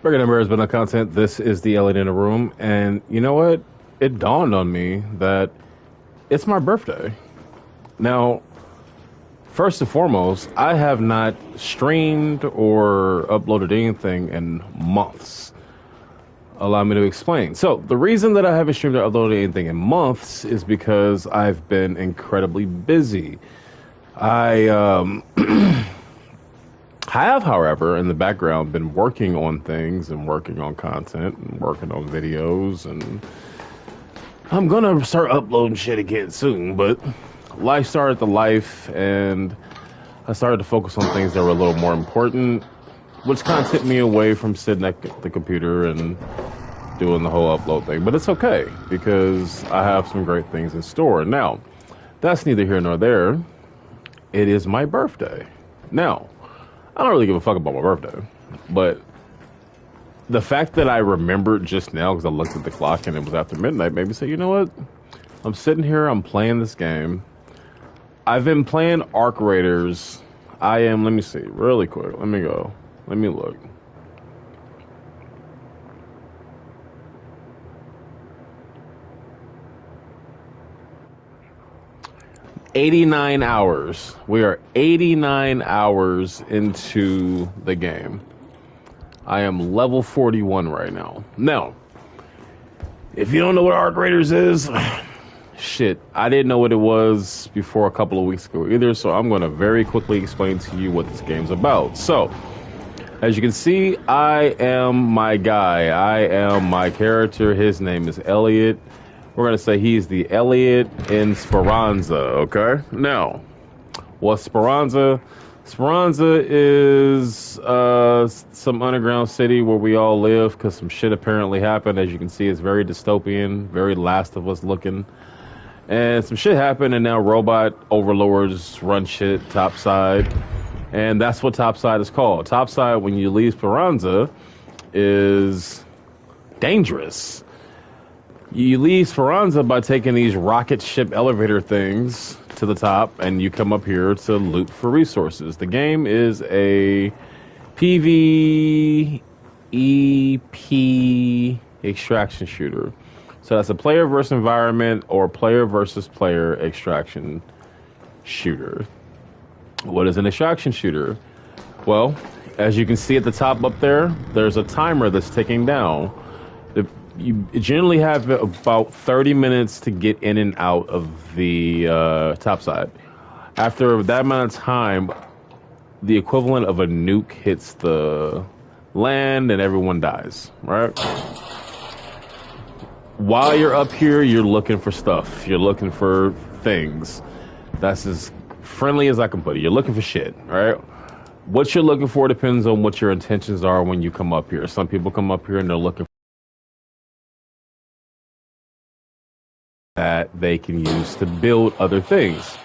Regular members, but no content. This is the Elliot in the room, and you know what? It dawned on me that it's my birthday. Now, first and foremost, I have not streamed or uploaded anything in months. Allow me to explain. So, the reason that I haven't streamed or uploaded anything in months is because I've been incredibly busy. I have, however, in the background, been working on things and working on content and working on videos, and I'm gonna start uploading shit again soon, but life started to life, and I started to focus on things that were a little more important, which kind of took me away from sitting at the computer and doing the whole upload thing. But it's okay, because I have some great things in store. Now, that's neither here nor there. It is my birthday. Now, I don't really give a fuck about my birthday, but the fact that I remembered just now because I looked at the clock and it was after midnight made me say, you know what? I'm sitting here, I'm playing this game. I've been playing Arc Raiders. let me see, really quick. Let me go. Let me look. $89 hours. We are 89 hours into the game. I am level 41 right now. Now, if you don't know what Arc Raiders is, shit, I didn't know what it was before a couple of weeks ago either, so I'm going to very quickly explain to you what this game's about. So, as you can see, I am my guy. I am my character. His name is Elliot. We're going to say he's the Elliot in Speranza, okay? Now, what's Speranza? Speranza is some underground city where we all live because some shit apparently happened. As you can see, it's very dystopian, very Last of Us looking. And some shit happened, and now robot overlords run shit topside. And that's what topside is called. Topside, when you leave Speranza, is dangerous. You leave Speranza by taking these rocket ship elevator things to the top, and you come up here to loot for resources. The game is a PvEP extraction shooter. So that's a player versus environment or player versus player extraction shooter. What is an extraction shooter? Well, as you can see at the top up there, there's a timer that's ticking down. You generally have about 30 minutes to get in and out of the topside. After that amount of time, the equivalent of a nuke hits the land and everyone dies, right? While you're up here, you're looking for stuff. You're looking for things. That's as friendly as I can put it. You're looking for shit, right? What you're looking for depends on what your intentions are when you come up here. Some people come up here and they're looking for that they can use to build other things.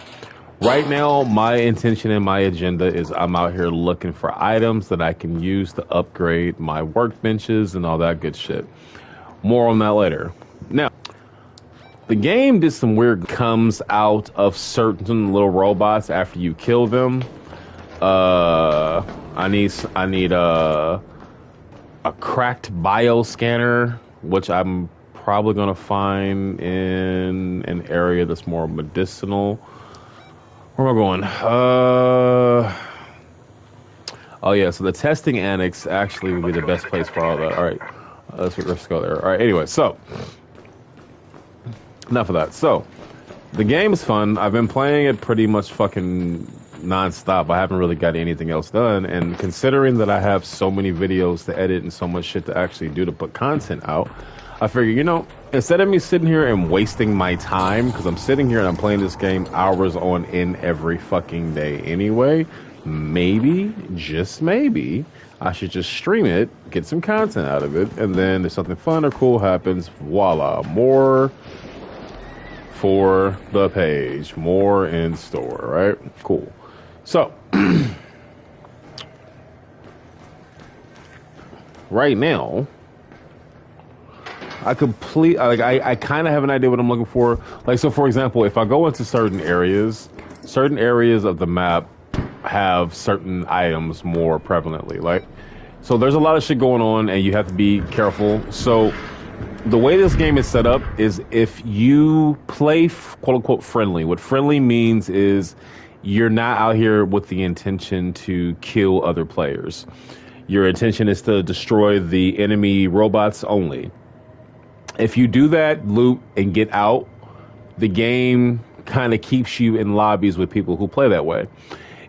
Right now, my intention and my agenda is I'm out here looking for items that I can use to upgrade my workbenches and all that good shit. More on that later. Now, the game did some weird comes out of certain little robots after you kill them. I need a cracked bioscanner, which I'm probably gonna find in an area that's more medicinal. Where am I going? Oh yeah, so the testing annex actually would be the best place for all that. All right, let's go there. All right, anyway, so enough of that. So the game is fun. I've been playing it pretty much fucking nonstop. I haven't really got anything else done, and considering that I have so many videos to edit and so much shit to actually do to put content out, I figure, you know, instead of me sitting here and wasting my time, because I'm sitting here and I'm playing this game hours on end every fucking day anyway, maybe, just maybe, I should just stream it, get some content out of it, and then if something fun or cool happens, voila, more for the page, more in store, right? Cool. So, right now, I kind of have an idea what I'm looking for. Like, so for example, if I go into certain areas of the map have certain items more prevalently. Like, So there's a lot of shit going on, and you have to be careful. So the way this game is set up is if you play quote unquote friendly. What friendly means is you're not out here with the intention to kill other players. Your intention is to destroy the enemy robots only. If you do that, loot, and get out, the game kind of keeps you in lobbies with people who play that way.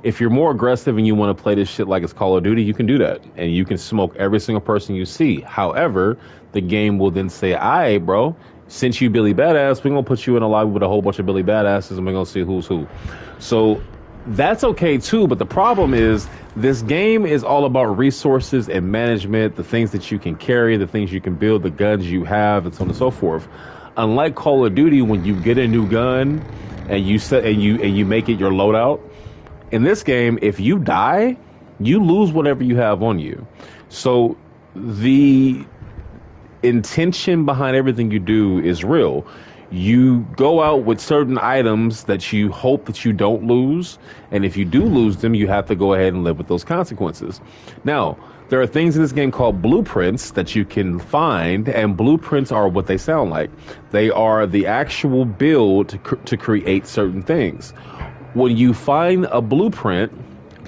If you're more aggressive and you want to play this shit like it's Call of Duty, you can do that. And you can smoke every single person you see. However, the game will then say, all right, bro, since you Billy Badass, we're going to put you in a lobby with a whole bunch of Billy Badasses and we're going to see who's who. So that's okay too, but the problem is this game is all about resources and management, the things that you can carry, the things you can build, the guns you have, and so on and so forth. Unlike Call of Duty, when you get a new gun and you make it your loadout, in this game, if you die, you lose whatever you have on you. So the intention behind everything you do is real. You go out with certain items that you hope that you don't lose, and if you do lose them, you have to go ahead and live with those consequences. Now, there are things in this game called blueprints that you can find, and blueprints are what they sound like. They are the actual build to create certain things. When you find a blueprint,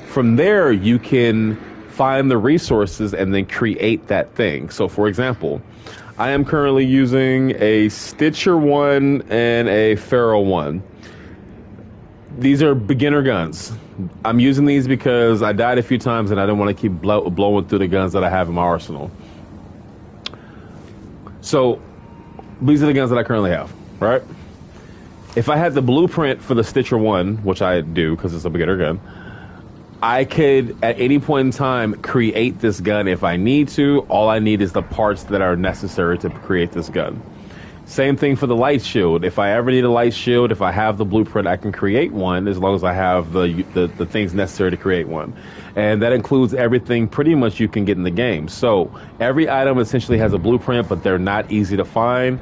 from there you can find the resources and then create that thing. So, for example, I am currently using a Stitcher 1 and a Pharaoh 1. These are beginner guns. I'm using these because I died a few times and I didn't want to keep blowing through the guns that I have in my arsenal. So, these are the guns that I currently have, right? If I had the blueprint for the Stitcher 1, which I do because it's a beginner gun, I could, at any point in time, create this gun if I need to. All I need is the parts that are necessary to create this gun. Same thing for the light shield. If I ever need a light shield, if I have the blueprint, I can create one as long as I have the things necessary to create one. And that includes everything pretty much you can get in the game. So every item essentially has a blueprint, but they're not easy to find.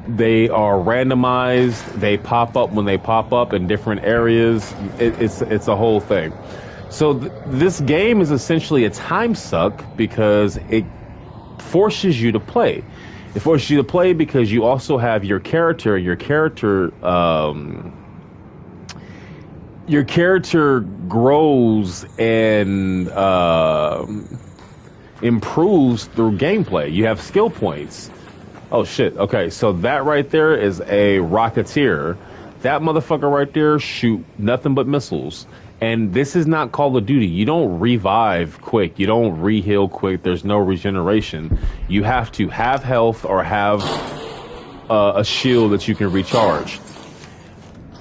They are randomized. They pop up when they pop up in different areas. It's a whole thing. So this game is essentially a time suck because it forces you to play. It forces you to play because you also have your character. Your character grows and improves through gameplay. You have skill points. Oh shit, okay, so that right there is a Rocketeer. That motherfucker right there shoot nothing but missiles. And this is not Call of Duty. You don't revive quick. You don't re-heal quick. There's no regeneration. You have to have health or have a shield that you can recharge.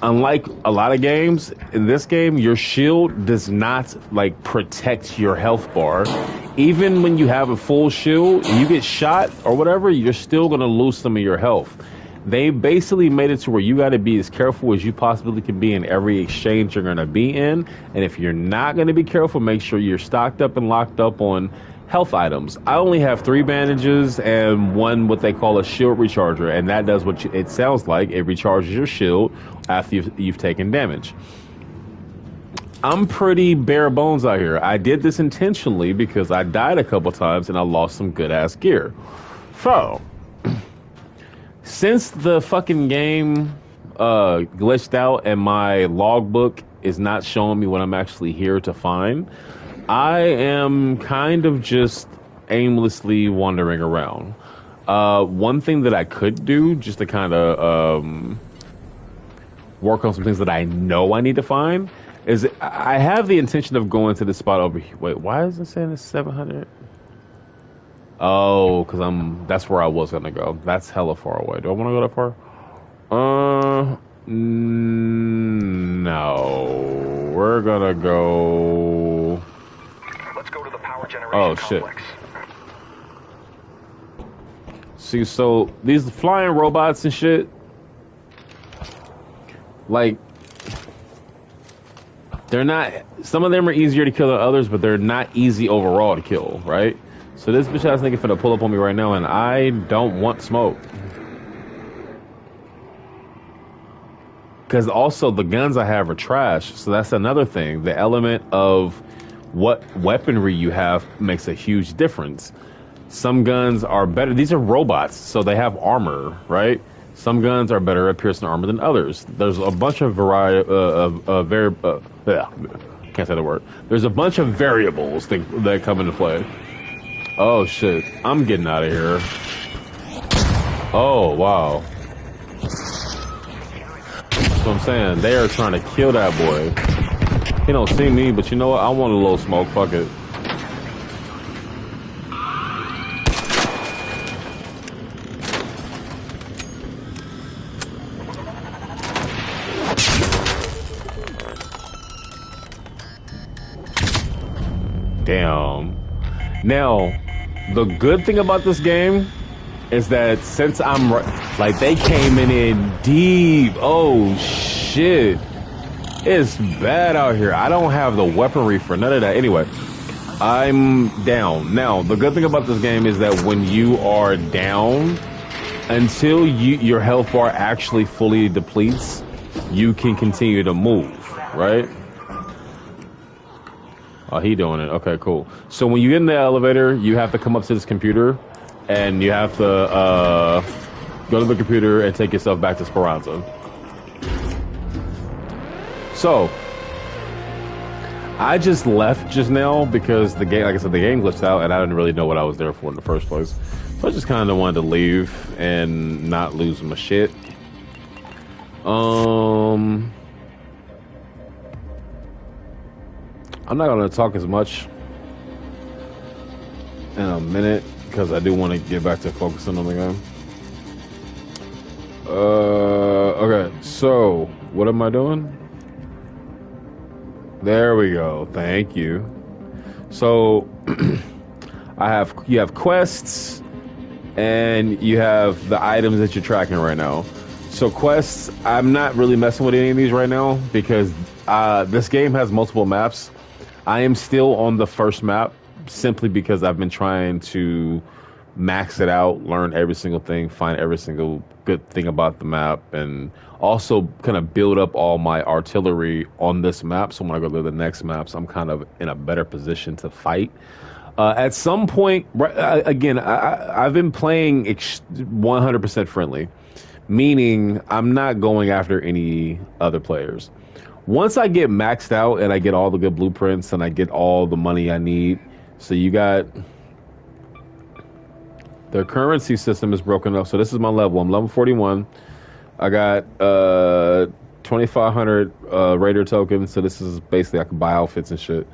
Unlike a lot of games, in this game, your shield does not like protect your health bar. Even when you have a full shield, you get shot or whatever, you're still going to lose some of your health. They basically made it to where you got to be as careful as you possibly can be in every exchange you're going to be in. And if you're not going to be careful, make sure you're stocked up and locked up on health items. I only have 3 bandages and one what they call a shield recharger, and that does what it sounds like. It recharges your shield after you've taken damage. I'm pretty bare bones out here. I did this intentionally because I died a couple times and I lost some good ass gear. So, since the fucking game glitched out and my logbook is not showing me what I'm actually here to find, I am kind of just aimlessly wandering around. One thing that I could do just to kind of work on some things that I know I need to find is I have the intention of going to this spot over here. Wait, why is it saying it's 700? Oh, because that's where I was going to go. That's hella far away. Do I want to go that far? No. We're going to go... Let's go to the power generation complex. See, so these flying robots and shit, like, they're not, some of them are easier to kill than others, but they're not easy overall to kill, right? So this bitch ass nigga finna pull up on me right now, and I don't want smoke. Because also the guns I have are trash, so that's another thing. The element of what weaponry you have makes a huge difference. Some guns are better. These are robots, so they have armor, right? Some guns are better at piercing armor than others. There's a bunch of can't say the word. There's a bunch of variables that come into play. Oh shit! I'm getting out of here. Oh wow! That's what I'm saying. They are trying to kill that boy. He don't see me, but you know what? I want a little smoke. Fuck it. Damn. Now, the good thing about this game is that since I'm like they came in deep. Oh shit. It's bad out here. I don't have the weaponry for none of that. Anyway, I'm down. Now, the good thing about this game is that when you are down, until your health bar actually fully depletes, you can continue to move, right? Oh, he doing it. Okay, cool. So when you get in the elevator, you have to come up to this computer, and you have to go to the computer and take yourself back to Speranza. So, I just left just now because the game, like I said, the game glitched out, and I didn't really know what I was there for in the first place. So I just kind of wanted to leave and not lose my shit. I'm not going to talk as much in a minute because I do want to get back to focusing on the game. Okay, so what am I doing? There we go. Thank you. So you have quests and you have the items that you're tracking right now. So quests, I'm not really messing with any of these right now because this game has multiple maps. I am still on the first map simply because I've been trying to max it out, learn every single thing, find every single good thing about the map, and also kind of build up all my artillery on this map. So when I go to the next maps, I'm kind of in a better position to fight. At some point, again, I've been playing 100% friendly, meaning I'm not going after any other players. Once I get maxed out and I get all the good blueprints and I get all the money I need, so you got... The currency system is broken up. So this is my level. I'm level 41. I got 2,500 Raider tokens. So this is basically I can buy outfits and shit.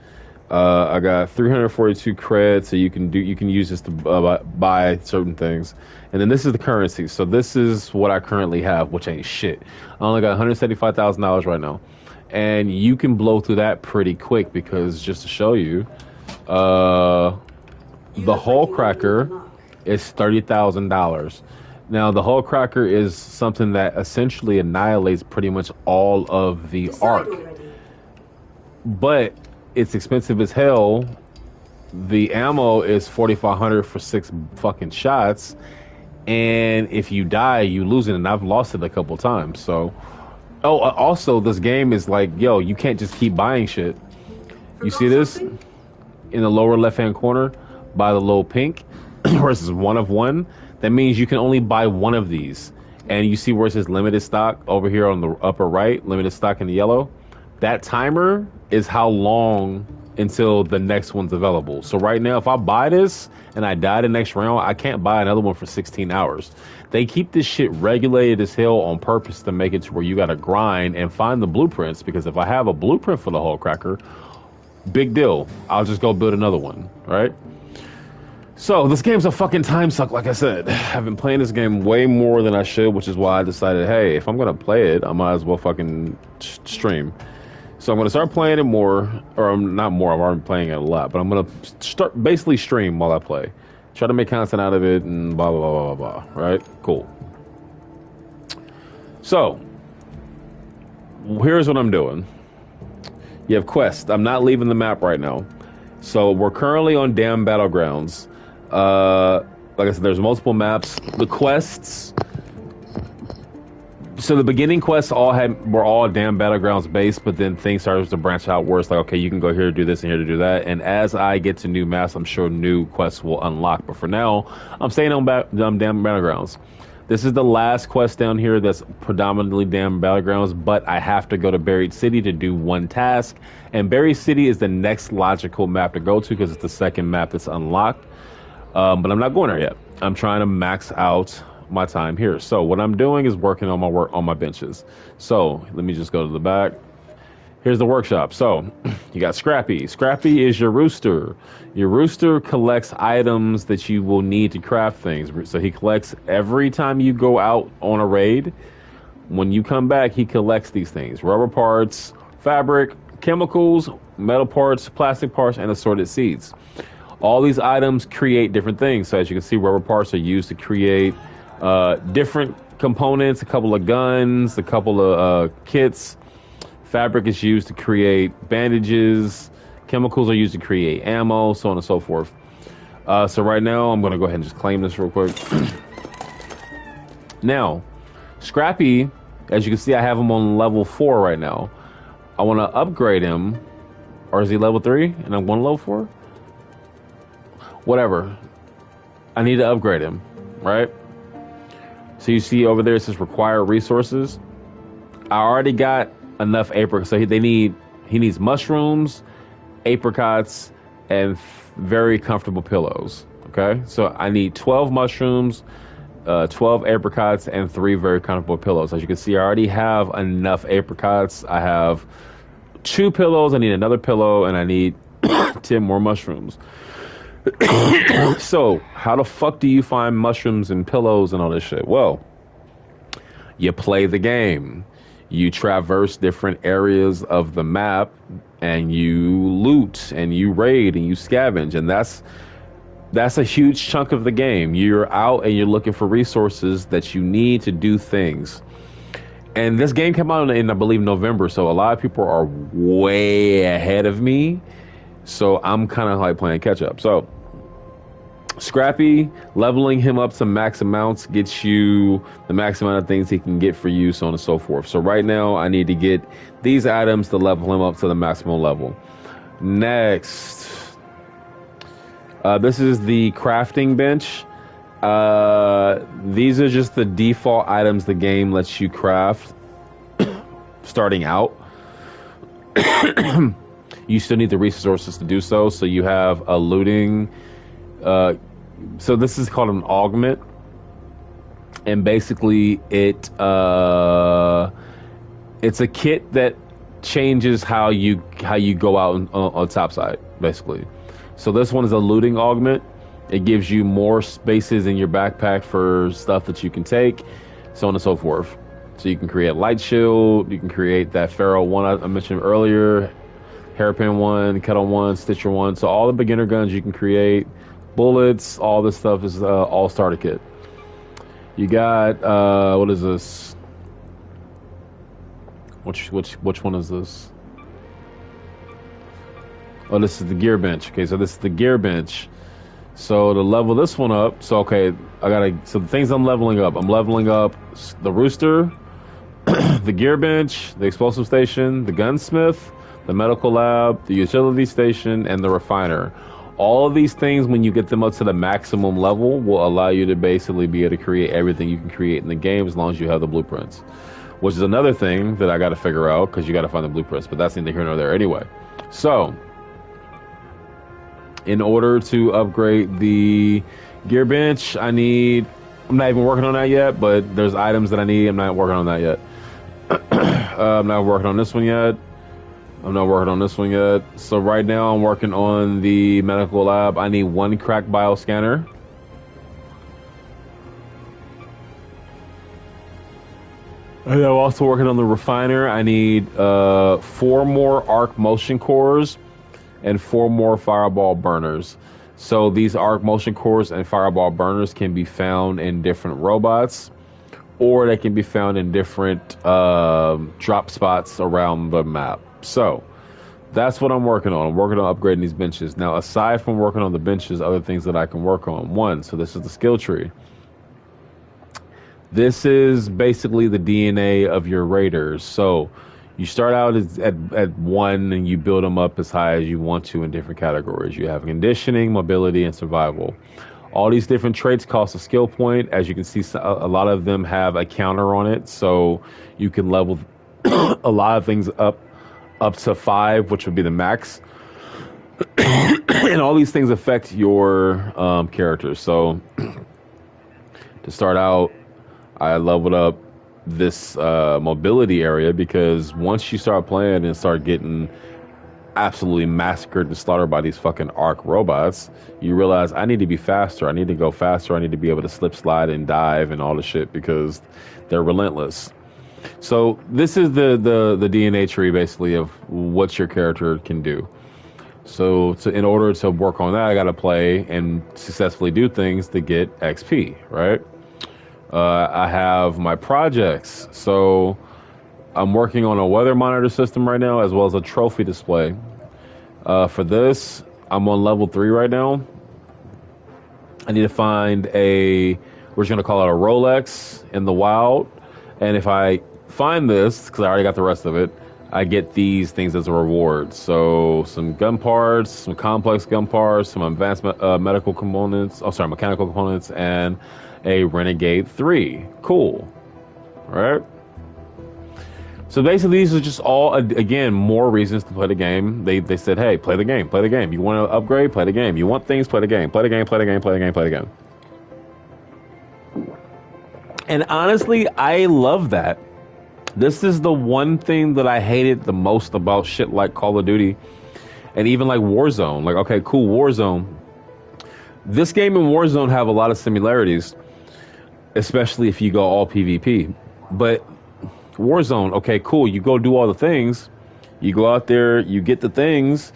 I got 342 cred, so you can use this to buy certain things. And then this is the currency. So this is what I currently have, which ain't shit. I only got $175,000 right now, and you can blow through that pretty quick because just to show you, the hull cracker is $30,000. Now, the hull cracker is something that essentially annihilates pretty much all of the arc. But it's expensive as hell. The ammo is 4,500 for 6 fucking shots. And if you die, you lose it. And I've lost it a couple times. So, also, this game is like, yo, you can't just keep buying shit. You see this in the lower left-hand corner by the little pink? Versus 1 of 1, that means you can only buy 1 of these. And you see where it says limited stock over here on the upper right, limited stock in the yellow. That timer is how long until the next one's available. So right now, if I buy this and I die the next round, I can't buy another one for 16 hours. They keep this shit regulated as hell on purpose to make it to where you gotta grind and find the blueprints, because if I have a blueprint for the hull cracker, big deal. I'll just go build another one, right? So, this game's a fucking time suck, like I said. I've been playing this game way more than I should, which is why I decided, hey, if I'm going to play it, I might as well fucking stream. So I'm going to start playing it more, or not more, I've already been playing it a lot, but I'm going to start basically stream while I play. Try to make content out of it and blah, blah, blah, blah, blah, right? Cool. So, here's what I'm doing. You have quests. I'm not leaving the map right now. So, we're currently on Damn Battlegrounds. Like I said, there's multiple maps. The quests, So the beginning quests were all damn battlegrounds based, but then things started to branch out where it's like, okay, you can go here to do this and here to do that. And as I get to new maps, I'm sure new quests will unlock. But for now, I'm staying on damn battlegrounds. This is the last quest down here that's predominantly damn battlegrounds, but I have to go to Buried City to do one task. And Buried City is the next logical map to go to because it's the second map that's unlocked. But I'm not going there yet. I'm trying to max out my time here. So what I'm doing is working on my benches. So let me just go to the back. Here's the workshop. So you got Scrappy. Scrappy is your rooster. Your rooster collects items that you will need to craft things. So he collects every time you go out on a raid. When you come back, he collects these things: rubber parts, fabric, chemicals, metal parts, plastic parts, and assorted seeds. All these items create different things. So as you can see, rubber parts are used to create different components, a couple of guns, a couple of kits. Fabric is used to create bandages. Chemicals are used to create ammo, so on and so forth. So right now, I'm going to go ahead and just claim this real quick. Now, Scrappy, as you can see, I have him on level 4 right now. I want to upgrade him. Or is he level 3 and I'm going to level 4? Whatever. I need to upgrade him, right? So you see over there it says require resources. I already got enough apricots. So he needs mushrooms, apricots, and very comfortable pillows. Okay, so I need 12 mushrooms, 12 apricots, and 3 very comfortable pillows. As you can see, I already have enough apricots. I have 2 pillows. I need another pillow, and I need 10 more mushrooms. So how the fuck do you find mushrooms and pillows and all this shit? Well, you play the game. You traverse different areas of the map and you loot and you raid and you scavenge, and that's a huge chunk of the game. You're out and you're looking for resources that you need to do things. And this game came out in I believe November, so a lot of people are way ahead of me. So I'm kind of like playing catch up. So Scrappy, leveling him up to max amounts gets you the max amount of things he can get for you, so on and so forth. So right now I need to get these items to level him up to the maximum level. Next, this is the crafting bench. These are just the default items the game lets you craft starting out. You still need the resources to do so. So you have a looting. So this is called an augment, and basically it's a kit that changes how you go out on top side, basically. So this one is a looting augment. It gives you more spaces in your backpack for stuff that you can take, so on and so forth. So you can create light shield, you can create that Pharaoh one I mentioned earlier, hairpin one, kettle one, stitcher one. So all the beginner guns you can create, bullets, all this stuff is all starter kit. You got what is this? Which one is this? Oh, this is the gear bench. Okay, so this is the gear bench. So to level this one up, so okay, so the things I'm leveling up the rooster, the gear bench, the explosive station, the gunsmith, the medical lab, the utility station, and the refiner. All of these things, when you get them up to the maximum level, will allow you to basically be able to create everything you can create in the game as long as you have the blueprints. Which is another thing that I got to figure out, because you got to find the blueprints, but that's neither here nor there anyway. So, in order to upgrade the gear bench, I'm not even working on that yet, but there's items that I need. I'm not working on that yet. I'm not working on this one yet. So right now I'm working on the medical lab. I need 1 crack bioscanner. And I'm also working on the refiner. I need 4 more arc motion cores and 4 more fireball burners. So these arc motion cores and fireball burners can be found in different robots, or they can be found in different drop spots around the map. So that's what I'm working on. I'm working on upgrading these benches. Now, aside from working on the benches, other things that I can work on. 1, so this is the skill tree. This is basically the DNA of your raiders. So you start out at 1 and you build them up as high as you want to in different categories. You have conditioning, mobility, and survival. All these different traits cost a skill point. As you can see, a lot of them have a counter on it. So you can level a lot of things up to 5, which would be the max. And all these things affect your character. So to start out, I leveled up this mobility area because once you start playing and start getting absolutely massacred and slaughtered by these fucking arc robots, you realize I need to be faster. I need to go faster. I need to be able to slip, slide, and dive and all the shit because they're relentless. So this is the DNA tree basically of what your character can do. So in order to work on that, I got to play and successfully do things to get XP, right? I have my projects. So I'm working on a weather monitor system right now, as well as a trophy display. For this, I'm on level 3 right now. I need to find we're just going to call it a Rolex in the wild. And if I find this, because I already got the rest of it, I get these things as a reward. So some gun parts, some complex gun parts, some advanced mechanical components, and a Renegade 3. Cool. All right. So basically, these are just all, again, more reasons to play the game. They said, hey, play the game, play the game. You want to upgrade? Play the game. You want things? Play the game. Play the game, play the game, play the game, play the game. And honestly, I love that. This is the one thing that I hated the most about shit like Call of Duty and even like Warzone. Like, okay, cool, Warzone. This game and Warzone have a lot of similarities, especially if you go all PvP. But Warzone, okay, cool, you go do all the things. You go out there, you get the things.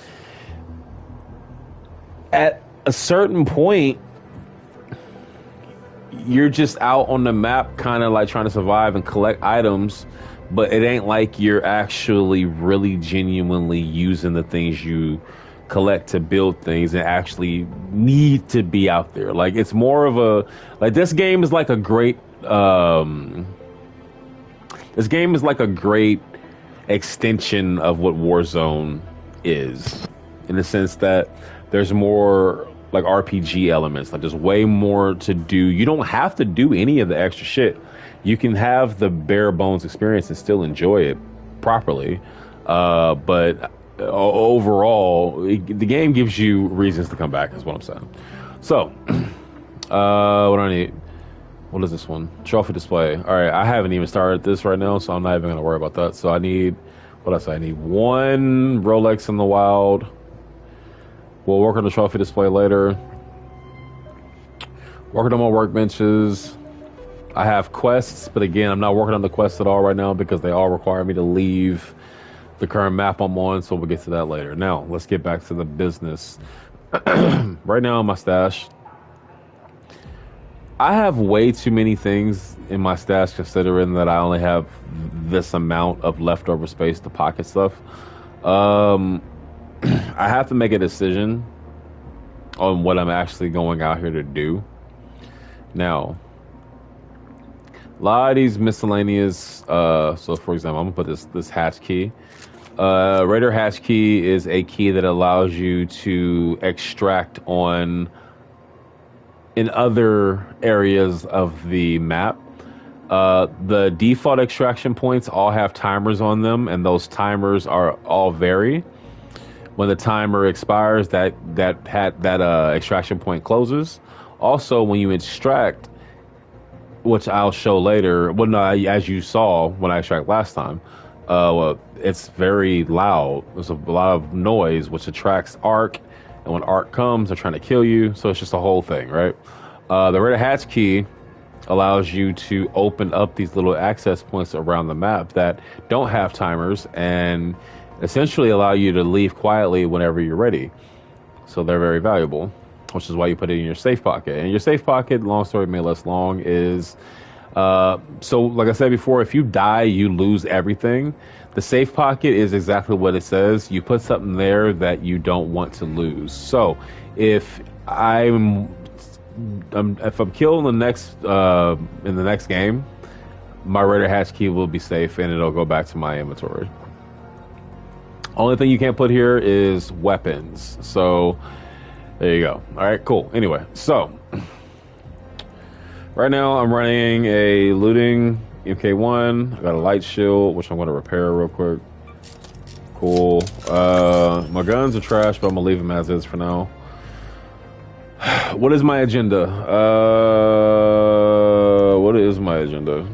At a certain point, you're just out on the map kind of like trying to survive and collect items, but it ain't like you're actually really genuinely using the things you collect to build things and actually need to be out there. Like, it's more of a, like, this game is like a great extension of what Warzone is, in the sense that there's more like RPG elements. Like, there's way more to do. You don't have to do any of the extra shit. You can have the bare bones experience and still enjoy it properly. But overall, the game gives you reasons to come back, is what I'm saying. So, what do I need? What is this one? Trophy display. All right, I haven't even started this right now, so I'm not even going to worry about that. So I need, what else? I need 1 Rolex in the wild. We'll work on the trophy display later. Working on my workbenches. I have quests, but again, I'm not working on the quests at all right now because they all require me to leave the current map I'm on, so we'll get to that later. Now, let's get back to the business. Right now in my stash, I have way too many things in my stash, considering that I only have this amount of leftover space to pocket stuff. I have to make a decision on what I'm actually going out here to do. Now, a lot of these miscellaneous, so for example, I'm gonna put this hatch key. Raider hatch key is a key that allows you to extract in other areas of the map. The default extraction points all have timers on them, and those timers are all vary. When the timer expires, that extraction point closes. Also, when you extract, which I'll show later, well, no, as you saw when I extract last time, it's very loud. There's a lot of noise, which attracts arc, and when arc comes, they're trying to kill you. So it's just a whole thing, right? The Raider hatch key allows you to open up these little access points around the map that don't have timers and essentially allow you to leave quietly whenever you're ready. So they're very valuable, which is why you put it in your safe pocket. And your safe pocket, long story made less long, is so like I said before, if you die, you lose everything. The safe pocket is exactly what it says. You put something there that you don't want to lose. So if I'm if I'm killed in the next game, my raider hatch key will be safe and it'll go back to my inventory. Only thing you can't put here is weapons. So there you go. All right, cool. Anyway, so right now I'm running a looting MK1. I got a light shield, which I'm going to repair real quick. Cool. My guns are trash, but I'm gonna leave them as is for now. What is my agenda? What is my agenda?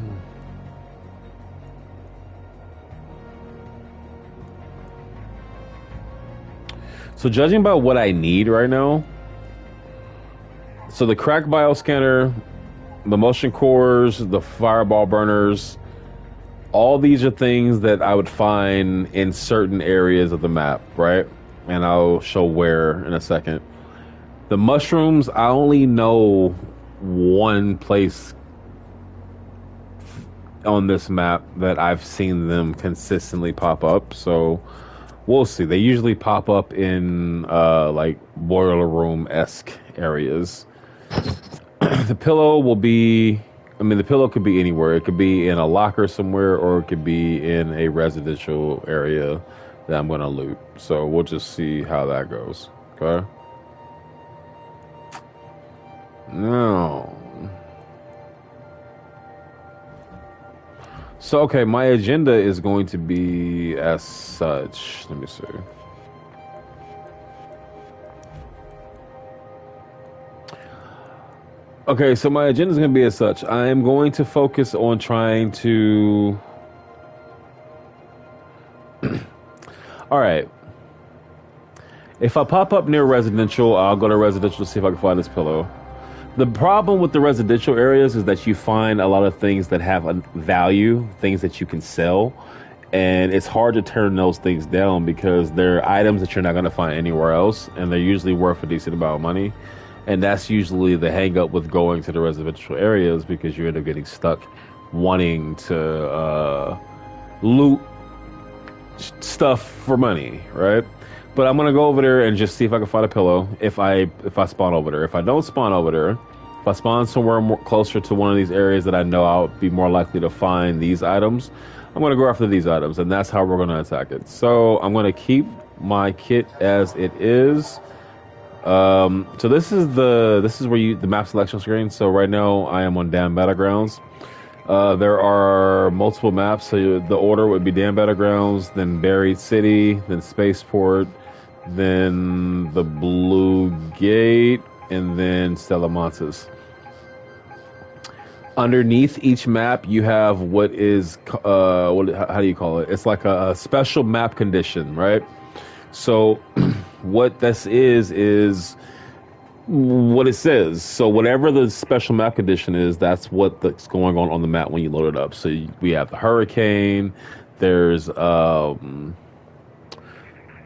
So judging by what I need right now, so the crack bioscanner, the motion cores, the fireball burners, all these are things that I would find in certain areas of the map, right? And I'll show where in a second. The mushrooms, I only know one place on this map that I've seen them consistently pop up, so we'll see. They usually pop up in like boiler room-esque areas. The pillow will be, I mean, the pillow could be anywhere. It could be in a locker somewhere, or it could be in a residential area that I'm going to loot. So we'll just see how that goes. Okay? No. So, okay, my agenda is going to be as such. Let me see. Okay, so my agenda is going to be as such. I am going to focus on trying to... All right. If I pop up near residential, I'll go to residential to see if I can find this pillow. The problem with the residential areas is that you find a lot of things that have a value, things that you can sell, and it's hard to turn those things down because they're items that you're not going to find anywhere else, and they're usually worth a decent amount of money. And that's usually the hang up with going to the residential areas, because you end up getting stuck wanting to loot stuff for money, right? But I'm gonna go over there and just see if I can find a pillow. If I spawn over there, if I don't spawn over there, if I spawn somewhere more closer to one of these areas that I know I'll be more likely to find these items, I'm gonna go after these items, and that's how we're gonna attack it. So I'm gonna keep my kit as it is. So this is where the map selection screen. So right now I am on Damn Battlegrounds. There are multiple maps, so the order would be Damn Battlegrounds, then Buried City, then Spaceport, then the Blue Gate, and then Stella Montes. Underneath each map, you have what is how do you call it? It's like a special map condition, right? So what this is what it says. So whatever the special map condition is, that's what's going on the map when you load it up. So we have the hurricane. There's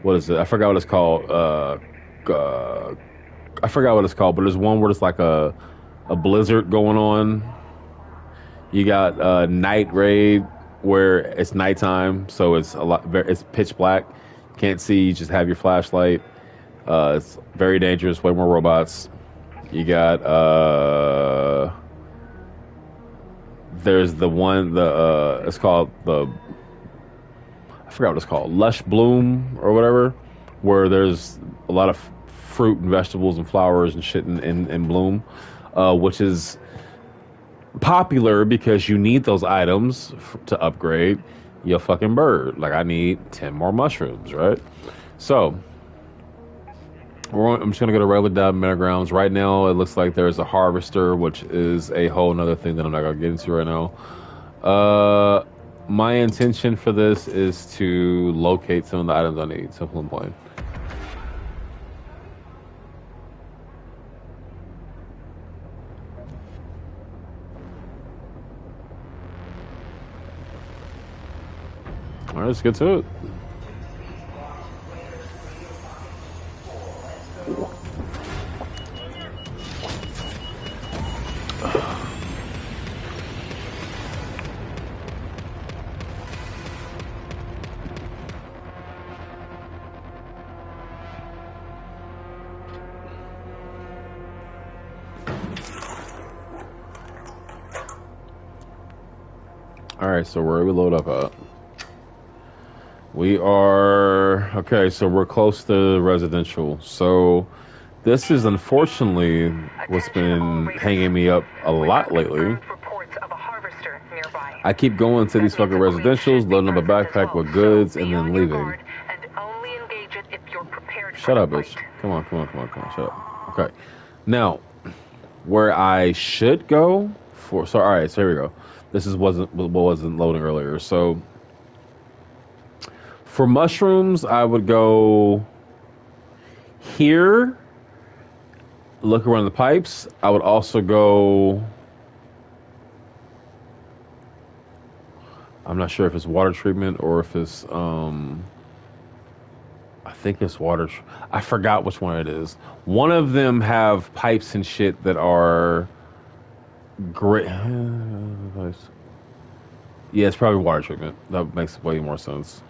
what is it? I forgot what it's called. I forgot what it's called, but there's one where it's like a blizzard going on. You got night raid where it's nighttime, so it's pitch black. Can't see, you just have your flashlight. It's very dangerous, way more robots. You got there's the one, it's called I forgot what it's called, Lush Bloom or whatever, where there's a lot of fruit and vegetables and flowers and shit in bloom, which is popular because you need those items to upgrade your fucking bird. Like, I need 10 more mushrooms, right? So I'm just gonna go to regular Damn Battlegrounds. Right now it looks like there's a harvester, which is a whole nother thing that I'm not gonna get into right now. My intention for this is to locate some of the items I need. Simple and plain. All right, let's get to it. All right, so where do we load up at? We are okay. So we're close to residential. So this is unfortunately what's been hanging me up a lot lately. I keep going to these fucking residentials, loading up a backpack with goods, and then leaving. Shut up, bitch. Come on, shut up. Okay. Now, where I should go for... So, alright, so here we go. This is wasn't loading earlier. So, for mushrooms, I would go here, look around the pipes. I would also go... I'm not sure if it's water treatment or if it's... I think it's water. I forgot which one it is. One of them have pipes and shit that are great. Yeah, it's probably water treatment. That makes way more sense.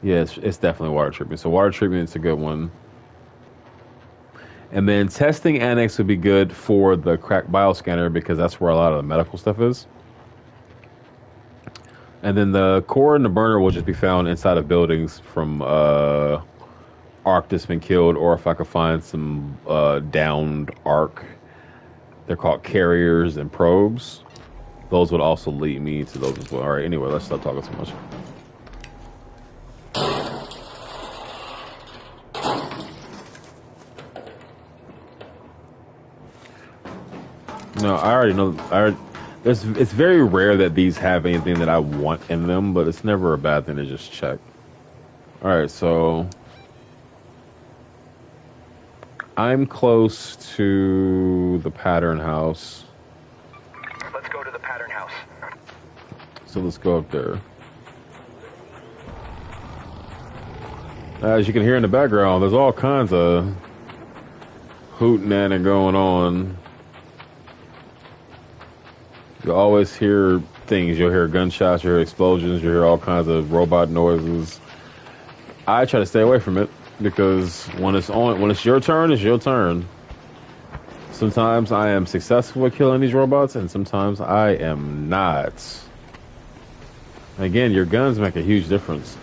Yeah, it's definitely water treatment. So water treatment is a good one. And then testing annex would be good for the crack bioscanner because that's where a lot of the medical stuff is. And then the core and the burner will just be found inside of buildings from arc that's been killed, or if I could find some downed arc. They're called carriers and probes. Those would also lead me to those as well. All right, anyway, let's stop talking so much. No, I already know. It's very rare that these have anything that I want in them, but it's never a bad thing to just check. All right, so I'm close to the pattern house. Let's go to the pattern house. So let's go up there. As you can hear in the background, there's all kinds of hootenanny going on. You always hear things. You'll hear gunshots, you'll hear explosions, you'll hear all kinds of robot noises. I try to stay away from it because when it's your turn, it's your turn. Sometimes I am successful at killing these robots, and sometimes I am not. Again, your guns make a huge difference.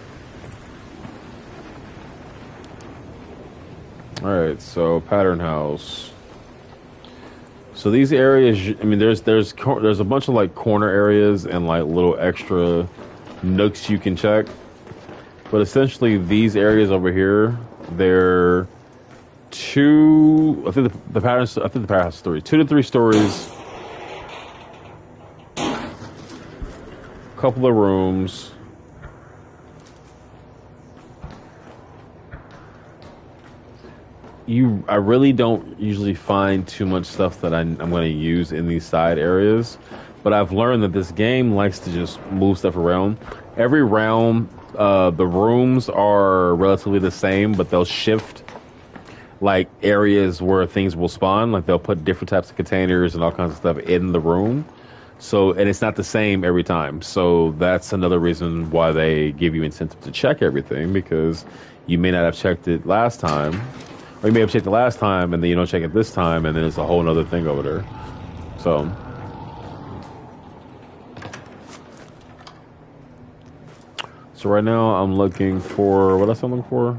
All right, so pattern house. So these areas, I mean, there's a bunch of like corner areas and like little extra nooks you can check. But essentially, these areas over here, they're I think the pattern house is 2 to 3 stories, couple of rooms. I really don't usually find too much stuff that I'm going to use in these side areas, but I've learned that this game likes to just move stuff around. Every round, the rooms are relatively the same, but they'll shift like areas where things will spawn. Like they'll put different types of containers and all kinds of stuff in the room. So, and it's not the same every time. So that's another reason why they give you incentive to check everything, because you may not have checked it last time. Or you may have checked it last time, and then you don't check it this time, and then it's a whole other thing over there. So right now I'm looking for, what else I'm looking for?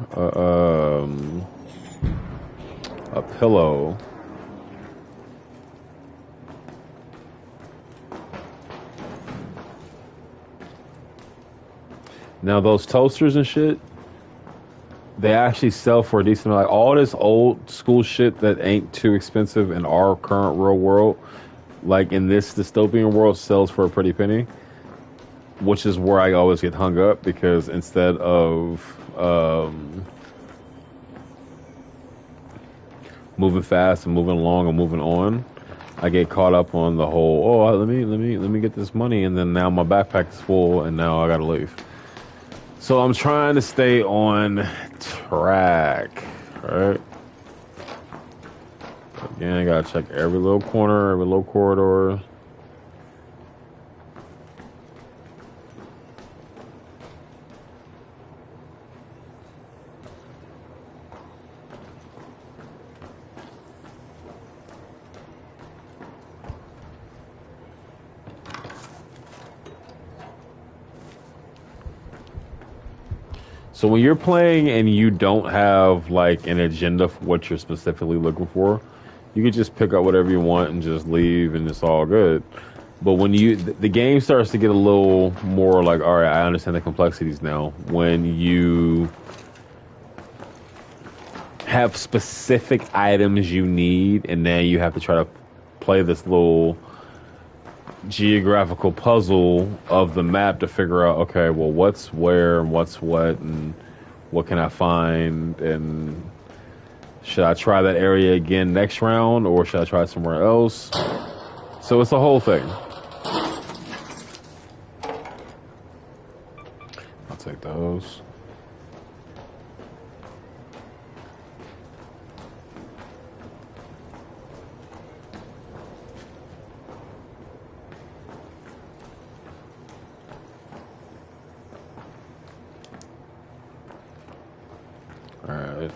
A pillow. Now those toasters and shit, they actually sell for a decent amount. Like all this old school shit that ain't too expensive in our current real world, like in this dystopian world, sells for a pretty penny. Which is where I always get hung up, because instead of moving fast and moving along and moving on, I get caught up on the whole, let me get this money, and then now my backpack is full and now I gotta leave. So I'm trying to stay on track, right? Again, I gotta check every little corner, every little corridor. So when you're playing and you don't have like an agenda for what you're specifically looking for, you can just pick up whatever you want and just leave, and it's all good. But when the game starts to get a little more like, all right, I understand the complexities now. When you have specific items you need, and then you have to try to play this little geographical puzzle of the map to figure out, okay, well, what's where and what's what, and what can I find, and should I try that area again next round, or should I try somewhere else? So it's a whole thing. I'll take those. All right.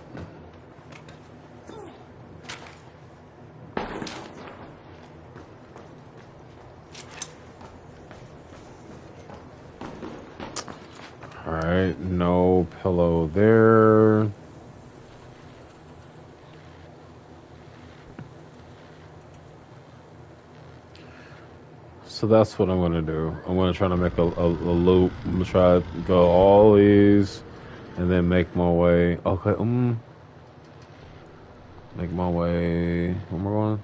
All right, no pillow there. So that's what I'm going to do. I'm going to try to make a loop. I'm going to try to go all these and then make my way. Okay, make my way. Where am I going?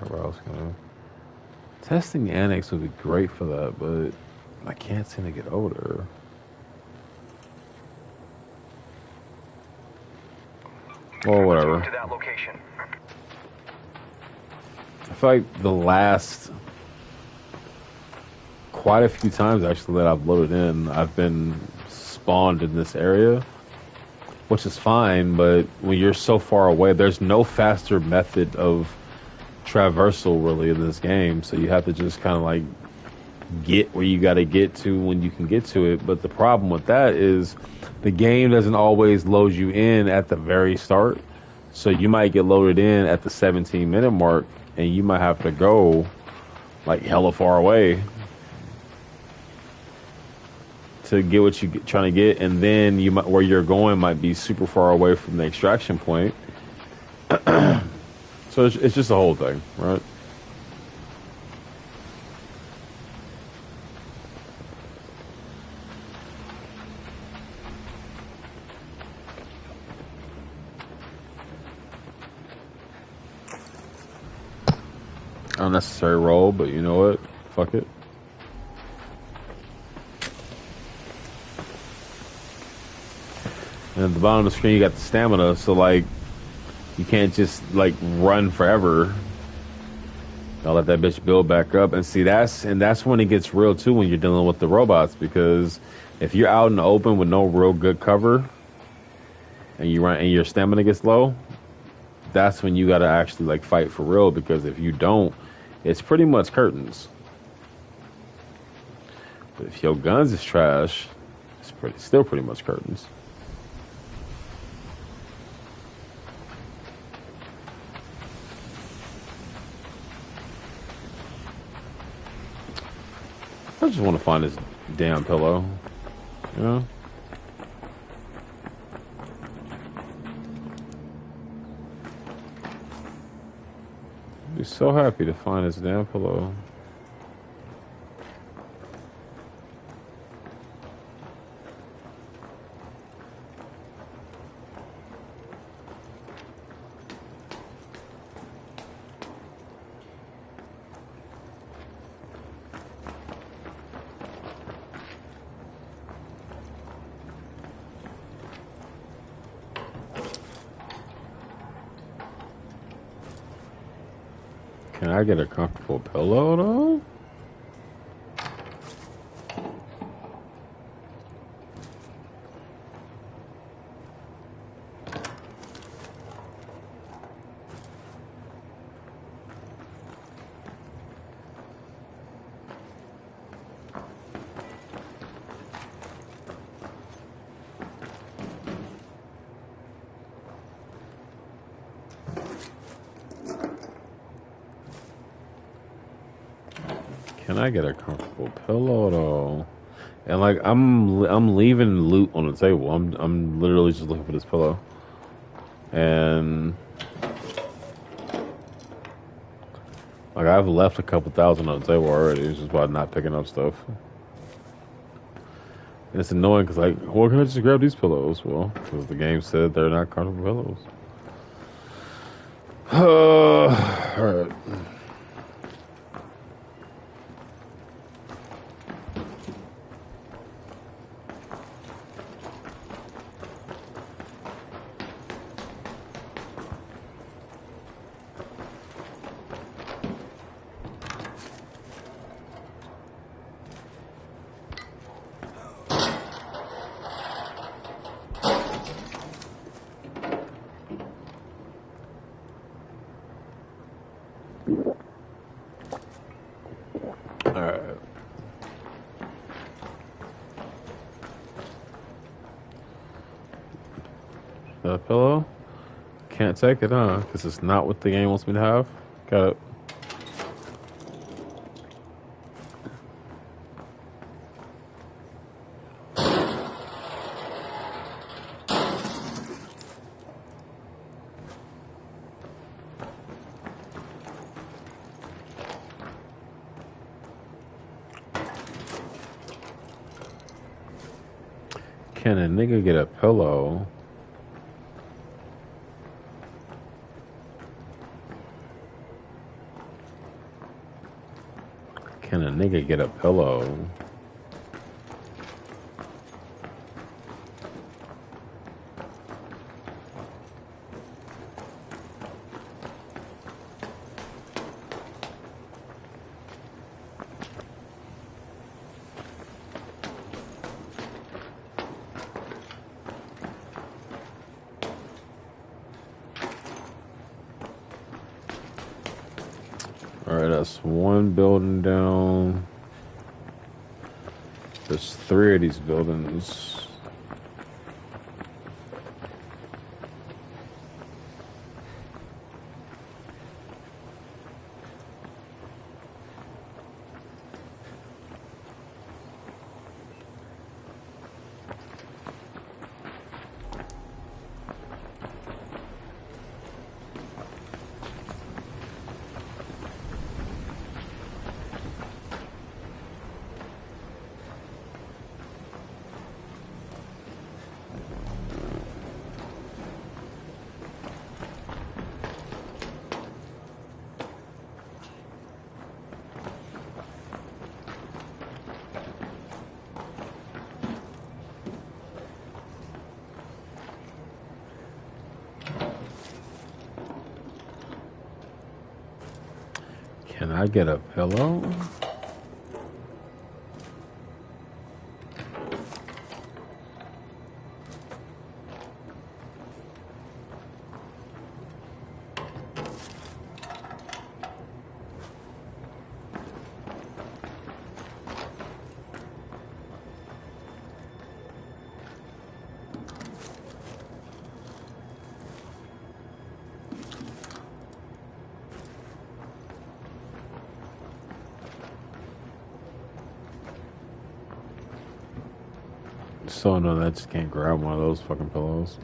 Where else can I? Testing the annex would be great for that, but I can't seem to get over there. Or whatever. To that location. I feel like the last quite a few times actually that I've loaded in, I've been spawned in this area, which is fine, but when you're so far away, there's no faster method of traversal really in this game, so you have to just kind of like get where you got to get to when you can get to it. But the problem with that is the game doesn't always load you in at the very start, so you might get loaded in at the 17-minute mark and you might have to go like hella far away to get what you're trying to get, and then you might, where you're going might be super far away from the extraction point. So it's just a whole thing, right? Unnecessary roll, but you know what? Fuck it. And at the bottom of the screen, you got the stamina, so like, you can't just like run forever. I'll let that bitch build back up, and see that's when it gets real too, when you're dealing with the robots, because if you're out in the open with no real good cover, and you run and your stamina gets low, that's when you gotta actually like fight for real, because if you don't, it's pretty much curtains. But if your guns is trash, it's still pretty much curtains. I just want to find this damn pillow, you know? I'd be so happy to find this damn pillow. Can I get a comfortable pillow though? Can I get a comfortable pillow though? And like I'm leaving loot on the table. I'm literally just looking for this pillow. And like I've left a couple thousand on the table already. It's just by not picking up stuff. And it's annoying because like, why can't I just grab these pillows? Well, because the game said they're not comfortable pillows. Alright. Alright. That pillow? Can't take it, huh? Because it's not what the game wants me to have. Got it. Can a nigga get a pillow? Can a nigga get a pillow? Alright, that's one building down. There's 3 of these buildings. Can I get a pillow? So annoying, I just can't grab one of those fucking pillows.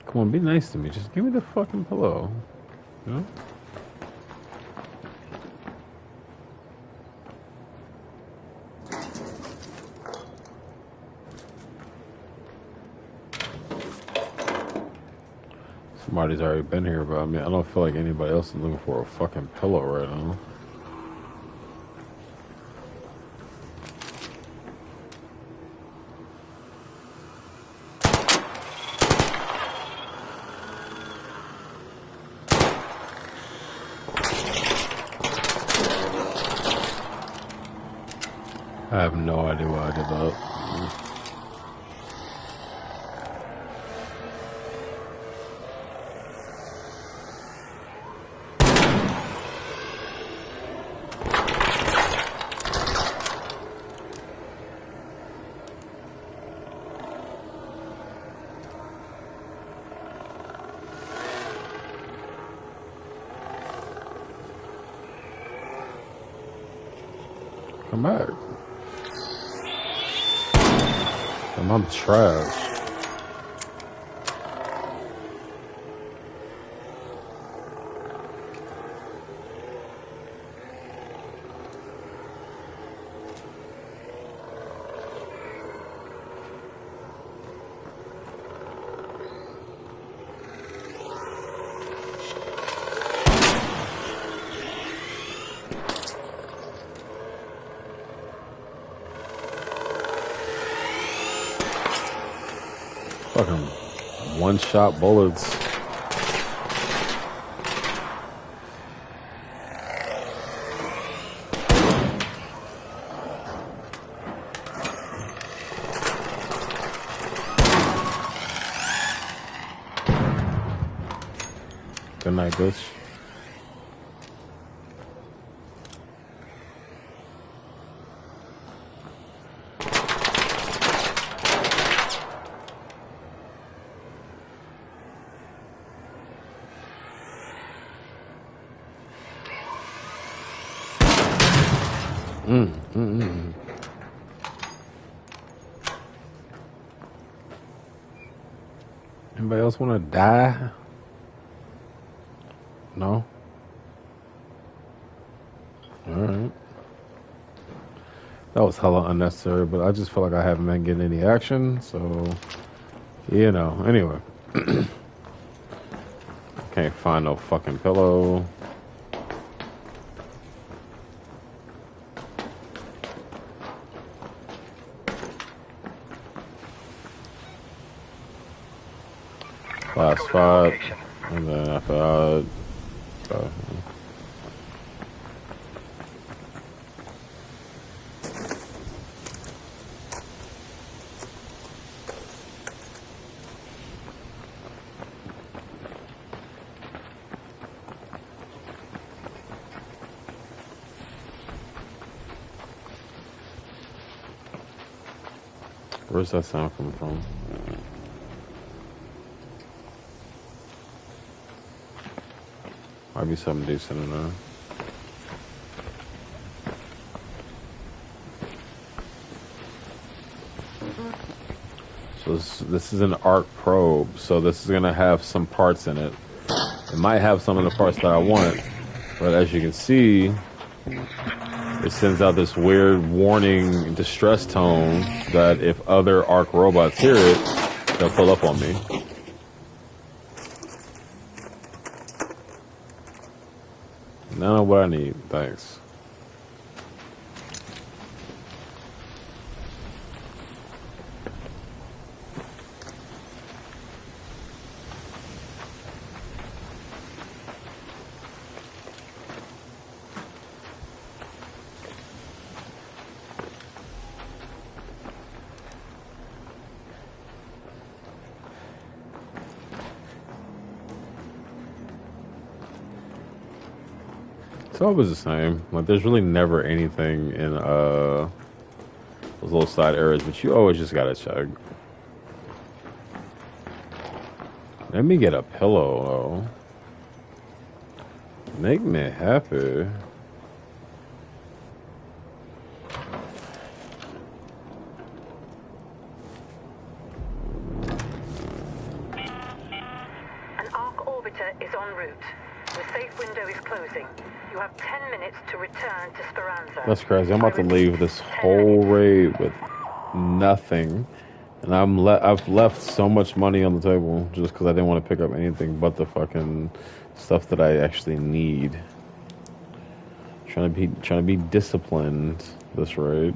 Come on, be nice to me. Just give me the fucking pillow. You know? Somebody's already been here, but I mean, I don't feel like anybody else is looking for a fucking pillow right now. I have no idea why I did that. Come back. I'm trash. Fucking one-shot bullets. Good night, bitch. Anybody else want to die? No? Alright. That was hella unnecessary, but I just feel like I haven't been getting any action, so... You know, anyway. Can't find no fucking pillow. Last spot, and then after that, where's that sound coming from? Might be something decent in there. So this is an arc probe, so this is gonna have some parts in it. It might have some of the parts that I want, but as you can see, it sends out this weird warning distress tone that if other arc robots hear it, they'll pull up on me. None of what I need, thanks. It's always the same. Like, there's really never anything in those little side areas, but you always just gotta check. Let me get a pillow, though. Make me happy. An arc orbiter is en route. The safe window is closing. You have 10 minutes to return to Speranza. That's crazy. I'm about to leave this whole raid with nothing. And I've left so much money on the table just because I didn't want to pick up anything but the fucking stuff that I actually need. Trying to be disciplined this raid.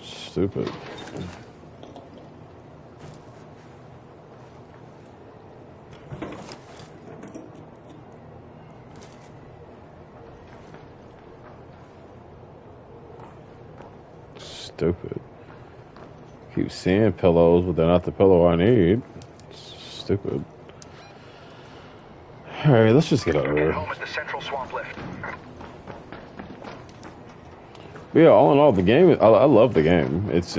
Stupid. Stupid. Keep seeing pillows, but they're not the pillow I need. Stupid. Alright, let's just get over Get here. home at the central swamp lift. But yeah, all in all, the game, I love the game. It's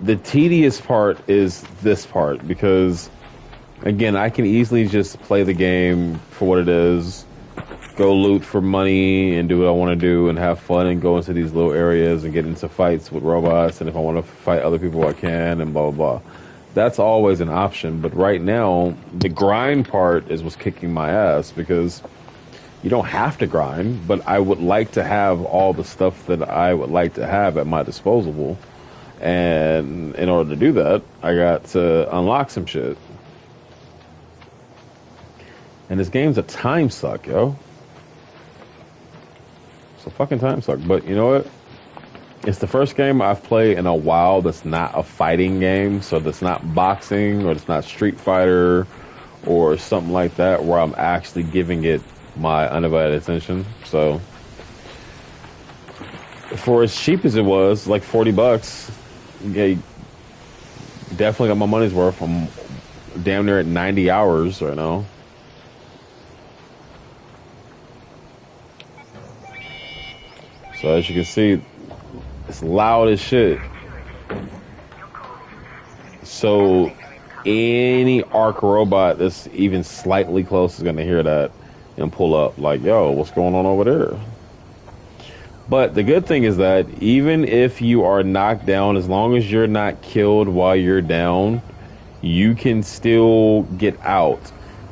the tedious part is this part, because again, I can easily just play the game for what it is, go loot for money and do what I want to do and have fun and go into these little areas and get into fights with robots, and if I want to fight other people I can, and blah blah blah. That's always an option, but right now the grind part is what's kicking my ass, because you don't have to grind, but I would like to have all the stuff that I would like to have at my disposal. And in order to do that, I got to unlock some shit. And this game's a time suck, yo. It's a fucking time suck. But you know what? It's the first game I've played in a while that's not a fighting game. So that's not boxing, or it's not Street Fighter or something like that, where I'm actually giving it my undivided attention. So for as cheap as it was, like $40, yeah, definitely got my money's worth. I'm damn near at 90 hours right now. So as you can see, it's loud as shit. So any arc robot that's even slightly close is going to hear that and pull up like, yo, what's going on over there? But the good thing is that even if you are knocked down, as long as you're not killed while you're down, you can still get out.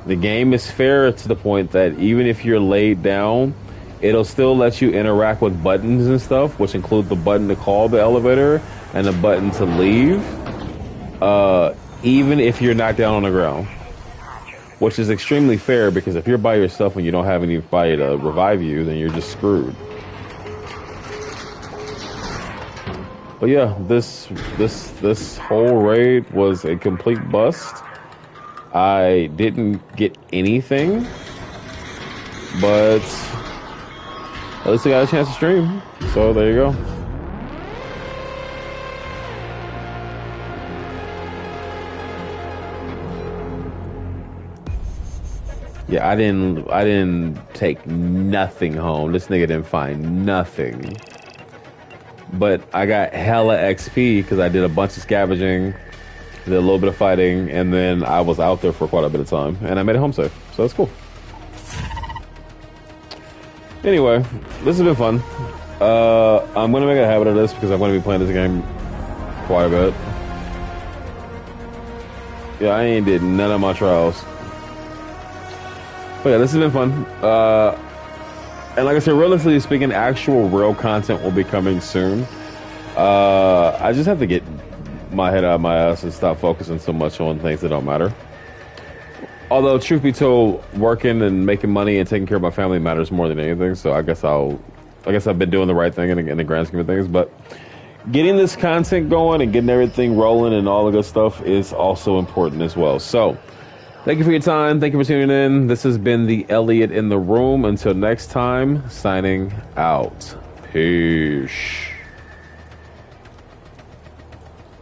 The game is fair to the point that even if you're laid down, it'll still let you interact with buttons and stuff, which include the button to call the elevator and the button to leave, even if you're knocked down on the ground. Which is extremely fair, because if you're by yourself and you don't have anybody to revive you, then you're just screwed. But yeah, this whole raid was a complete bust. I didn't get anything, but at least I got a chance to stream. So there you go. Yeah, I didn't take nothing home. This nigga didn't find nothing. But I got hella XP because I did a bunch of scavenging, did a little bit of fighting, and then I was out there for quite a bit of time, and I made it home safe. So that's cool. Anyway, this has been fun. I'm gonna make a habit of this because I'm gonna be playing this game quite a bit. Yeah, I ain't did none of my trials. But yeah, this has been fun. And like I said, realistically speaking, actual real content will be coming soon. I just have to get my head out of my ass and stop focusing so much on things that don't matter. Although, truth be told, working and making money and taking care of my family matters more than anything. So I guess I've been doing the right thing in the grand scheme of things. But getting this content going and getting everything rolling and all the good stuff is also important as well. So thank you for your time. Thank you for tuning in. This has been the Elliot in the Room. Until next time, signing out. Peace.